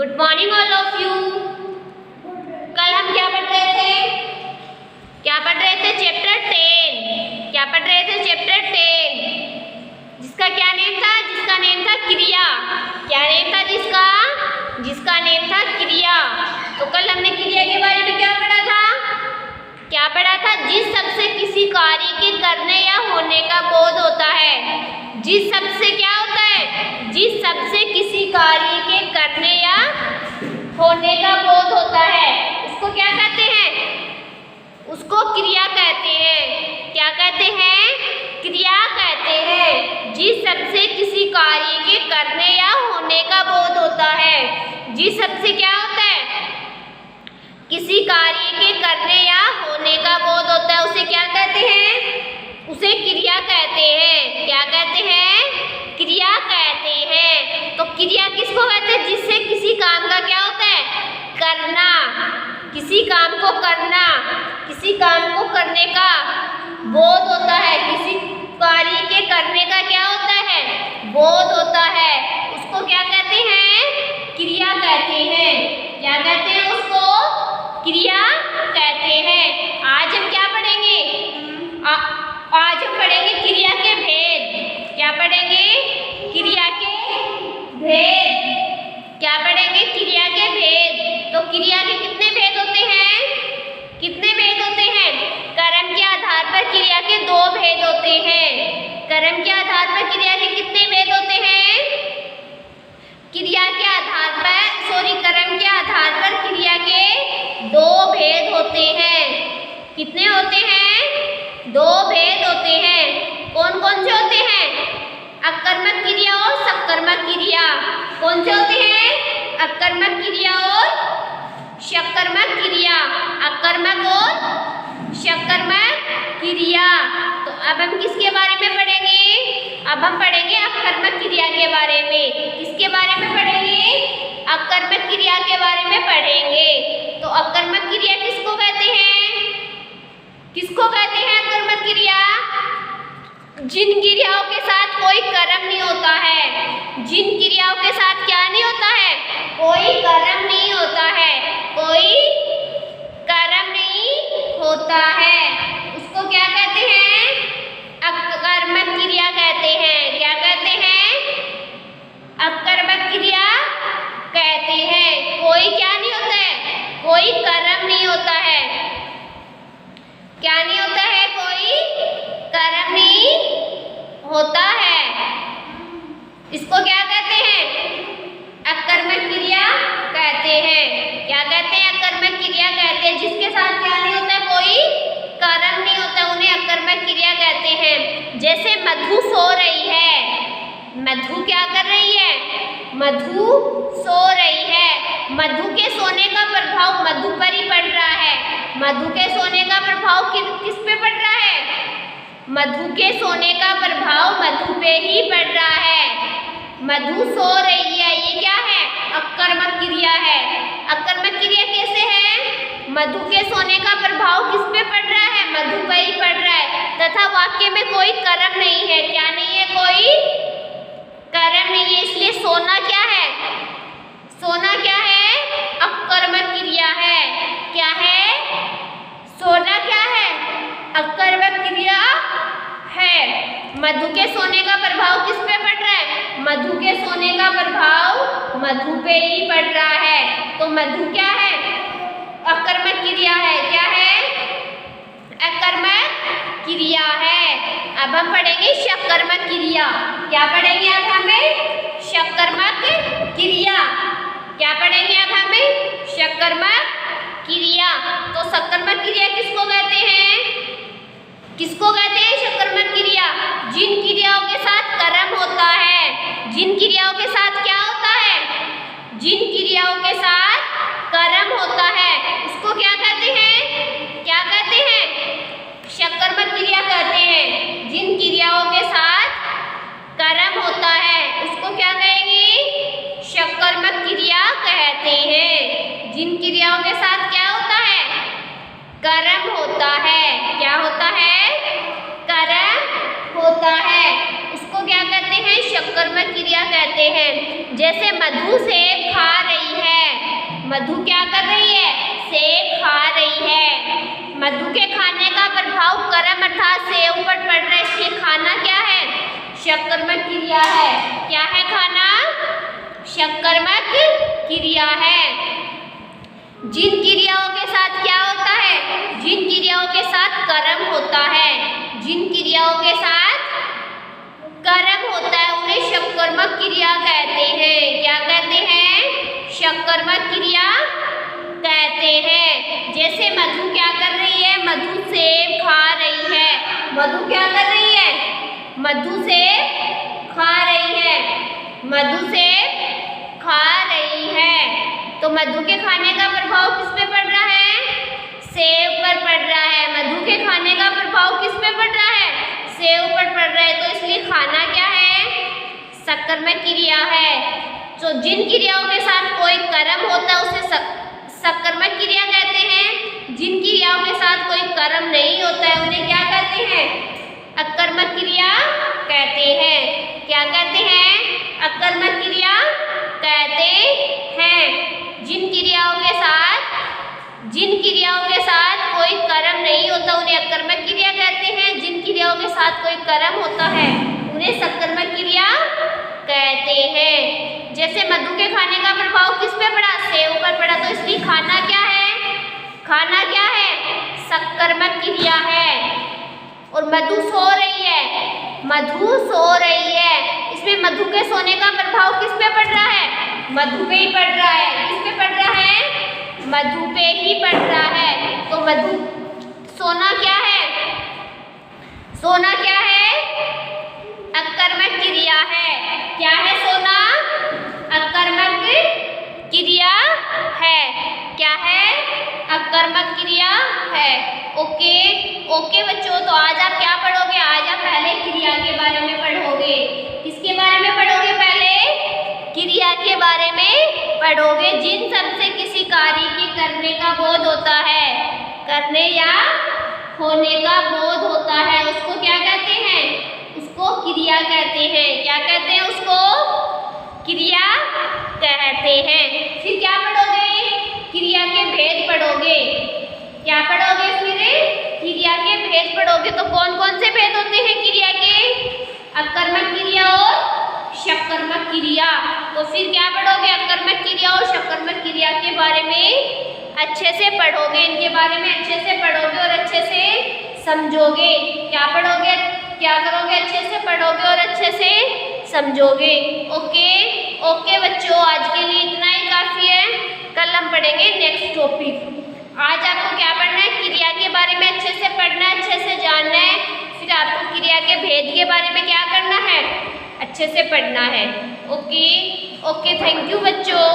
Good morning all of you. कल हम क्या पढ़ रहे थे? चैप्टर 10। क्या पढ़ रहे थे? चैप्टर 10 जिसका क्या नेम था? जिसका नेम था क्रिया। क्या नेम था जिसका? जिसका नेम था क्रिया। तो कल हमने क्रिया के बारे में क्या पढ़ा था? क्या पढ़ा था? जिस शब्द से किसी कार्य के करने या होने का बोध होता है। जिस शब्द से क्या होता है? जिस शब्द से किसी कार्य के करने या होने का बोध होता है उसको क्या कहते हैं? उसको क्रिया कहते हैं। क्या कहते हैं? क्रिया कहते हैं। जिस शब्द से किसी कार्य के करने या होने का बोध होता है। जिस शब्द से क्या होता है? किसी कार्य के करने या होने का बोध होता है उसे क्या कहते हैं? उसे क्रिया कहते हैं। क्या कहते हैं? क्रिया कहते हैं। तो क्रिया किसको कहते हैं? जिससे किसी काम का क्या होता है? करना। किसी काम को करना, किसी काम को करने का बोध होता है। किसी कार्य के करने का क्या होता है? बोध होता है। उसको क्या कहते हैं? क्रिया कहते हैं। क्या कहते हैं उसको? क्रिया कहते हैं। आज हम क्या पढ़ेंगे? आज हम पढ़ेंगे क्रिया के भेद। क्या पढ़ेंगे? क्रिया के भेद। क्या पढ़ेंगे? क्रिया के भेद। तो क्रिया के कितने भेद होते हैं? कितने भेद होते हैं? कर्म के आधार पर क्रिया के 2 भेद होते हैं। कर्म के आधार पर क्रिया के कितने भेद होते हैं? क्रिया के आधार पर कर्म के आधार पर क्रिया के 2 भेद होते हैं। कितने होते हैं? 2 भेद होते हैं। कौन कौन से होते हैं? अकर्मक क्रिया और सकर्मक क्रिया। कौन से होते हैं? अकर्मक क्रिया और सकर्मक क्रिया। अकर्मक और सकर्मक क्रिया। तो अब हम किसके बारे में पढ़ेंगे? अब हम पढ़ेंगे अकर्मक क्रिया के बारे में। किसके बारे में पढ़ेंगे? अकर्मक क्रिया के बारे में पढ़ेंगे। तो अकर्मक क्रिया किसको कहते हैं? किसको कहते हैं अकर्मक क्रिया? जिन क्रियाओं के साथ कोई कर्म नहीं होता है। जिन क्रियाओं के साथ क्या नहीं होता है? कोई कर्म नहीं होता है। कोई कर्म नहीं होता है उसको क्या कहते हैं? अकर्मक क्रिया कहते हैं। क्या कहते हैं? अकर्मक क्रिया कहते हैं। कोई क्या नहीं होता है? कोई कर्म नहीं होता है। क्या नहीं होता है? कोई कर्म नहीं होता है। इसको क्या कहते हैं? अकर्मक क्रिया कहते हैं। क्या कहते हैं? अकर्मक क्रिया कहते हैं। जिसके साथ क्या नहीं होता है? कोई कर्म नहीं होता, उन्हें अकर्मक क्रिया कहते हैं। जैसे मधु सो रही है। मधु क्या कर रही है? मधु सो रही है। मधु के सोने का प्रभाव मधु पर ही पड़ रहा है। मधु के सोने का प्रभाव किस पे पड़ रहा है? मधु के सोने का प्रभाव मधु पे ही पड़ रहा है। मधु सो रही है। ये क्या है? अकर्मक क्रिया है। अकर्मक क्रिया कैसे है? मधु के सोने का प्रभाव किस पे पड़ रहा है? मधु पर ही पड़ रहा है तथा वाक्य में कोई कर्म नहीं है। क्या नहीं है? कोई कर्म नहीं है। इसलिए सोना क्या है? सोना क्या है? अकर्मक क्रिया है। क्या है? सोना क्या है? अकर्मक क्रिया है। मधु के सोने का प्रभाव किस पे पड़ रहा है? मधु के सोने का प्रभाव मधु पे ही पड़ रहा है। तो मधु क्या है? अकर्मक क्रिया है। क्या है? अकर्मक क्रिया है। अब हम पढ़ेंगे सकर्मक क्रिया। क्या पढ़ेंगे अब हमें? सकर्मक क्रिया। क्या पढ़ेंगे अब हमें? सकर्मक क्रिया। तो सकर्मक क्रिया किसको कहते हैं? किसको कहते हैं सकर्मक क्रिया? जिन क्रियाओं के साथ कर्म होता है। जिन क्रियाओं के साथ क्या होता है? जिन क्रियाओं के साथ कर्म होता है उसको क्या कहते हैं? क्या कहते हैं? सकर्मक क्रिया कहते हैं। जिन क्रियाओं के साथ कर्म होता है उसको क्या कहेंगे? सकर्मक क्रिया कहते हैं। जिन क्रियाओं के साथ क्या होता है? कर्म होता है। क्या होता है? कर्म होता है उसको क्या कहते हैं? सकर्मक क्रिया कहते हैं। जैसे मधु सेब खा रही है। मधु क्या कर रही है? सेब खा रही है। मधु के खाने का प्रभाव कर्म अर्थात सेब पर पड़ रहा है, इसलिए खाना क्या है? सकर्मक क्रिया है। क्या है खाना? सकर्मक क्रिया है। जिन क्रियाओं के साथ क्या होता है? जिन क्रियाओं के साथ कर्म होता है, जिन क्रियाओं के साथ कर्म होता है उन्हें सकर्मक क्रिया कहते हैं। क्या कहते हैं? सकर्मक क्रिया कहते हैं। जैसे मधु क्या कर रही है? मधु सेब खा रही है। मधु क्या कर रही है? मधु सेब खा रही है। मधु सेब खा रही है। तो मधु के खाने का प्रभाव किस पे पड़ रहा है? सेब पर पड़ रहा है। मधु के खाने का प्रभाव किस पे पड़ रहा है? सेब पर पड़ रहा है। तो इसलिए खाना क्या है? सकर्मक क्रिया है। तो जिन क्रियाओं के साथ कोई कर्म होता है उसे सकर्मक क्रिया कहते हैं। जिन क्रियाओं के साथ कोई कर्म नहीं होता है उन्हें क्या कहते हैं? अकर्मक क्रिया कहते हैं। क्या कहते हैं? अकर्मक क्रिया कहते हैं। जिन क्रियाओं के साथ कोई कर्म नहीं होता उन्हें अकर्मक क्रिया कहते हैं। जिन क्रियाओं के साथ कोई कर्म होता है उन्हें सकर्मक क्रिया कहते हैं। जैसे मधु के खाने का प्रभाव किस पे पड़ा? सेब पर पड़ा। तो इसलिए खाना क्या है? खाना क्या है? सकर्मक क्रिया है। और मधु सो रही है। मधु सो रही है। इसमें मधु के सोने का प्रभाव किस पे पड़ रहा है? मधु पे ही पड़ रहा है। किस पे पड़ रहा है? मधु पे ही पड़ रहा है। तो मधु सोना क्या है? सोना क्या है? अकर्मक क्रिया है। क्या है सोना? अकर्मक क्रिया है। क्या है? अकर्मक क्रिया है। ओके ओके बच्चों, तो आज आप क्या पढ़ोगे? आज आप पहले क्रिया के बारे में पढ़ोगे। किसके बारे में पढ़ोगे? पहले क्रिया के बारे में पढ़ोगे। जिन सबसे किसी कार्य के करने का बोध होता है, करने या होने का बोध होता है, उसको क्या कहते हैं? उसको क्रिया कहते हैं। क्या कहते हैं? उसको क्रिया कहते हैं। फिर क्या पढ़ोगे? क्रिया के भेद पढ़ोगे। क्या पढ़ोगे? फिर क्रिया के भेद पढ़ोगे। तो कौन कौन से भेद होते हैं क्रिया के? अकर्मक क्रिया और सकर्मक क्रिया। तो फिर क्या पढ़ोगे? अकर्मक क्रिया और सकर्मक क्रिया के बारे में अच्छे से पढ़ोगे। इनके बारे में अच्छे से पढ़ोगे और अच्छे से समझोगे। क्या पढ़ोगे? क्या करोगे? अच्छे से पढ़ोगे और अच्छे से समझोगे। ओके ओके बच्चों, आज के लिए इतना ही काफ़ी है। कल हम पढ़ेंगे नेक्स्ट टॉपिक। आज आपको क्या पढ़ना है? क्रिया के बारे में अच्छे से पढ़ना है, अच्छे से जानना है। फिर आपको क्रिया के भेद के बारे में क्या करना है? अच्छे से पढ़ना है। ओके ओके, थैंक यू बच्चों।